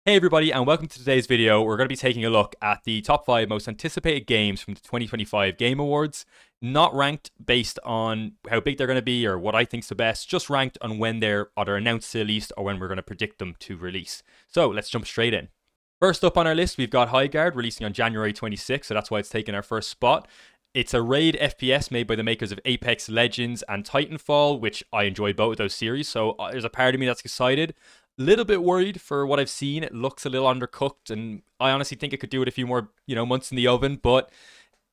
Hey everybody, and welcome to today's video. We're going to be taking a look at the top 5 most anticipated games from the 2025 Game Awards. Not ranked based on how big they're going to be or what I think's the best, just ranked on when they're either announced to release or when we're going to predict them to release. So let's jump straight in. First up on our list, we've got HighGuard releasing on January 26th, so that's why it's taken our first spot. It's a raid FPS made by the makers of Apex Legends and Titanfall, which I enjoy both of those series, so there's a part of me that's excited. Little bit worried for what I've seen. It looks a little undercooked, and I honestly think it could do it a few more, months in the oven, but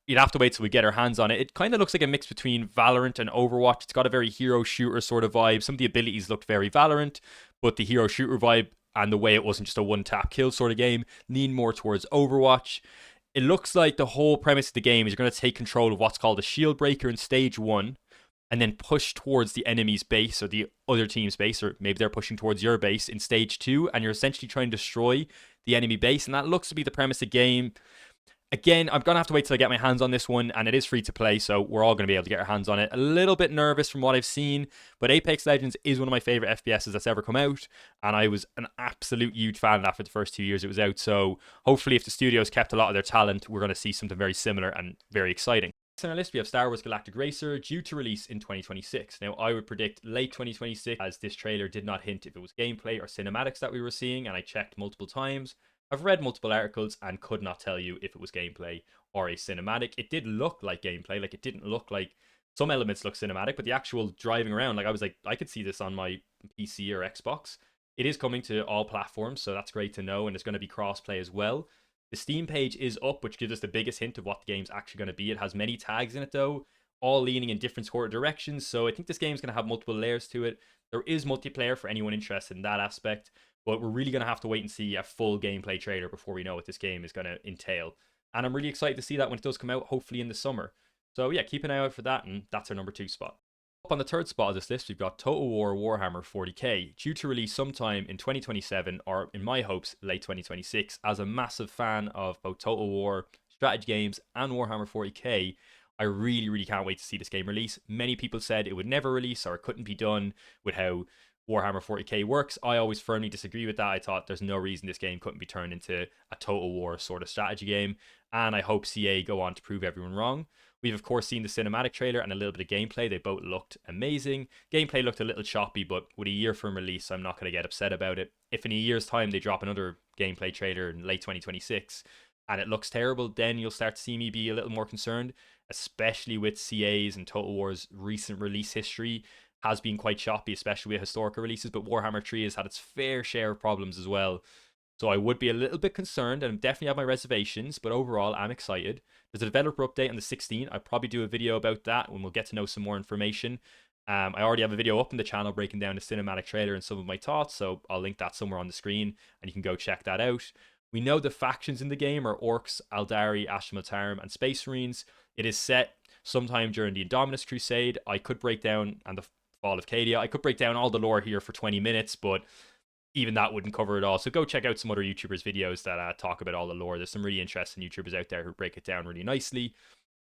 you'd have to wait till we get our hands on it. It kind of looks like a mix between Valorant and Overwatch. It's got a very hero shooter sort of vibe. Some of the abilities looked very Valorant, but the hero shooter vibe and the way it wasn't just a one tap kill sort of game lean more towards Overwatch. It looks like the whole premise of the game is you're going to take control of what's called a shield breaker in stage 1 and then push towards the enemy's base or the other team's base, or maybe they're pushing towards your base in stage 2, and you're essentially trying to destroy the enemy base, and that looks to be the premise of the game. Again, I'm going to have to wait till I get my hands on this one, and it is free to play, so we're all going to be able to get our hands on it. A little bit nervous from what I've seen, but Apex Legends is one of my favorite FPSs that's ever come out, and I was an absolute huge fan of that for the first 2 years it was out, so hopefully if the studios kept a lot of their talent, we're going to see something very similar and very exciting. Next on our list, we have Star Wars Galactic Racer, due to release in 2026. Now, I would predict late 2026, as this trailer did not hint if it was gameplay or cinematics that we were seeing, and I checked multiple times. I've read multiple articles and could not tell you if it was gameplay or a cinematic. It did look like gameplay, like it didn't look like some elements look cinematic, but the actual driving around, like I was like, I could see this on my PC or Xbox. It is coming to all platforms, so that's great to know, and it's going to be cross-play as well. The Steam page is up, which gives us the biggest hint of what the game's actually going to be. It has many tags in it, though, all leaning in different sort of directions, so I think this game's going to have multiple layers to it. There is multiplayer for anyone interested in that aspect, but we're really going to have to wait and see a full gameplay trailer before we know what this game is going to entail. And I'm really excited to see that when it does come out, hopefully in the summer. So yeah, keep an eye out for that, and that's our number 2 spot. Up on the third spot of this list, we've got Total War Warhammer 40k, due to release sometime in 2027, or in my hopes, late 2026. As a massive fan of both Total War strategy games and Warhammer 40k, I really can't wait to see this game release. Many people said it would never release or it couldn't be done with how Warhammer 40k works. I always firmly disagree with that. I thought there's no reason this game couldn't be turned into a Total War sort of strategy game, and I hope CA go on to prove everyone wrong. We've of course seen the cinematic trailer and a little bit of gameplay. They both looked amazing. Gameplay looked a little choppy, but with a year from release, I'm not going to get upset about it. If in a year's time they drop another gameplay trailer in late 2026 and it looks terrible, then you'll start to see me be a little more concerned, especially with CA's and Total War's recent release history has been quite choppy, especially with historical releases, but Warhammer 3 has had its fair share of problems as well. So I would be a little bit concerned and definitely have my reservations, but overall I'm excited. There's a developer update on the 16th. I'll probably do a video about that when we'll get to know some more information. I already have a video up on the channel breaking down the cinematic trailer and some of my thoughts, so I'll link that somewhere on the screen and you can go check that out. We know the factions in the game are Orcs, Aldari, Ashmaltarim, and Space Marines. It is set sometime during the Indominus Crusade. I could break down, and the Fall of Cadia. I could break down all the lore here for 20 minutes, but even that wouldn't cover it all. So go check out some other YouTubers' videos that talk about all the lore. There's some really interesting YouTubers out there who break it down really nicely.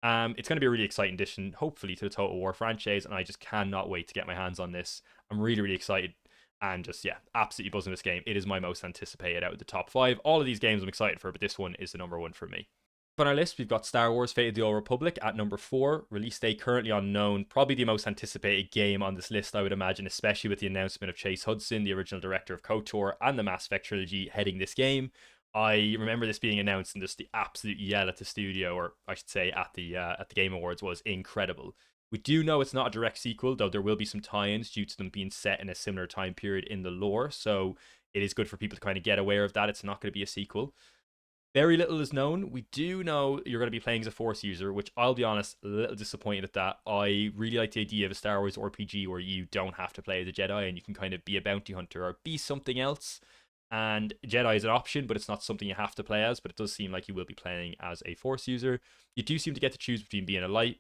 It's going to be a really exciting addition, hopefully, to the Total War franchise, and I just cannot wait to get my hands on this. I'm really excited, and just, yeah, absolutely buzzing this game. It is my most anticipated out of the top 5. All of these games I'm excited for, but this one is the number 1 for me. On our list, we've got Star Wars Fate of the Old Republic at number 4. Release date currently unknown. Probably the most anticipated game on this list, I would imagine, especially with the announcement of Chase Hudson, the original director of KOTOR, and the Mass Effect trilogy heading this game. I remember this being announced, and just the absolute yell at the studio, or I should say at the Game Awards, was incredible. We do know it's not a direct sequel, though there will be some tie-ins due to them being set in a similar time period in the lore, so it is good for people to kind of get aware of that. It's not going to be a sequel. Very little is known. We do know you're going to be playing as a Force user, which I'll be honest, a little disappointed at that. I really like the idea of a Star Wars RPG where you don't have to play as a Jedi and you can kind of be a bounty hunter or be something else. And Jedi is an option, but it's not something you have to play as, but it does seem like you will be playing as a Force user. You do seem to get to choose between being a light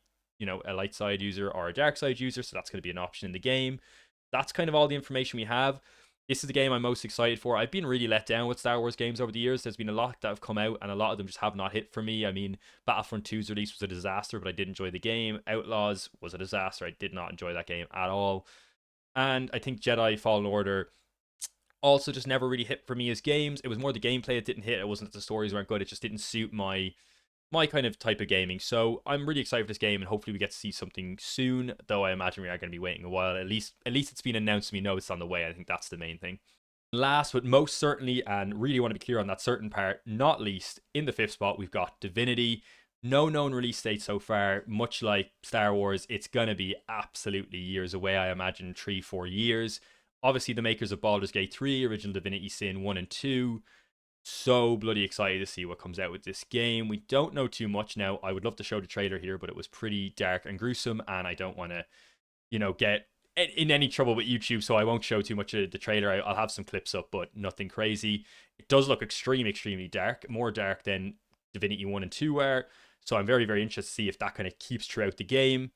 side user or a dark side user, so that's going to be an option in the game. That's kind of all the information we have. This is the game I'm most excited for. I've been really let down with Star Wars games over the years. There's been a lot that have come out, and a lot of them just have not hit for me. I mean, Battlefront 2's release was a disaster, but I did enjoy the game. Outlaws was a disaster. I did not enjoy that game at all. And I think Jedi Fallen Order Also, just never really hit for me as games. It was more the gameplay that didn't hit. It wasn't that the stories weren't good. It just didn't suit my kind of type of gaming. So I'm really excited for this game, and hopefully we get to see something soon. Though I imagine we are going to be waiting a while. At least it's been announced. We know it's on the way. I think that's the main thing. Last but most certainly, and really want to be clear on that certain part, not least, in the fifth spot, we've got Divinity. No known release date so far. Much like Star Wars, it's going to be absolutely years away. I imagine 3-4 years. Obviously, the makers of Baldur's Gate 3, original Divinity Sin 1 and 2. So bloody excited to see what comes out with this game. We don't know too much now. I would love to show the trailer here, but it was pretty dark and gruesome, and I don't want to, get in any trouble with YouTube, so I won't show too much of the trailer. I'll have some clips up, but nothing crazy. It does look extremely dark, more dark than Divinity 1 and 2 were. So I'm very, very interested to see if that kind of keeps throughout the game.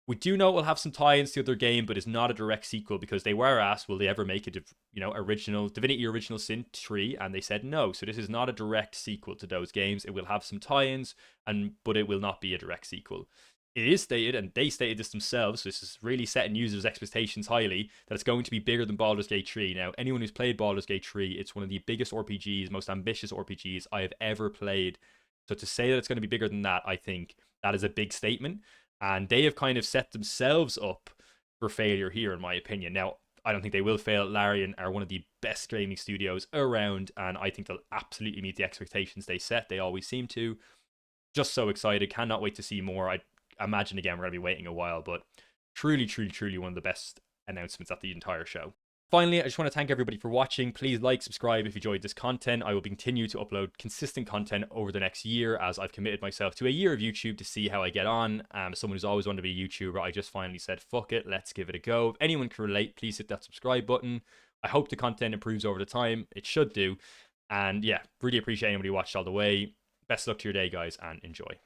We do know it will have some tie-ins to the other game, but it's not a direct sequel because they were asked, will they ever make a, original Divinity Original Sin 3, and they said no. So this is not a direct sequel to those games. It will have some tie-ins, but it will not be a direct sequel. It is stated, and they stated this themselves, so this is really setting users' expectations highly, that it's going to be bigger than Baldur's Gate 3. Now, anyone who's played Baldur's Gate 3, it's one of the biggest RPGs, most ambitious RPGs I have ever played. So to say that it's going to be bigger than that, I think that is a big statement. And they have kind of set themselves up for failure here, in my opinion. Now, I don't think they will fail. Larian are one of the best gaming studios around, and I think they'll absolutely meet the expectations they set. They always seem to. Just so excited. Cannot wait to see more. I imagine, again, we're going to be waiting a while, but truly one of the best announcements at the entire show. Finally, I just want to thank everybody for watching. Please like, subscribe if you enjoyed this content. I will continue to upload consistent content over the next year, as I've committed myself to a year of YouTube to see how I get on. As someone who's always wanted to be a YouTuber, I just finally said, fuck it, let's give it a go. If anyone can relate, please hit that subscribe button. I hope the content improves over the time. It should do. And yeah, really appreciate anybody who watched all the way. Best luck to your day, guys, and enjoy.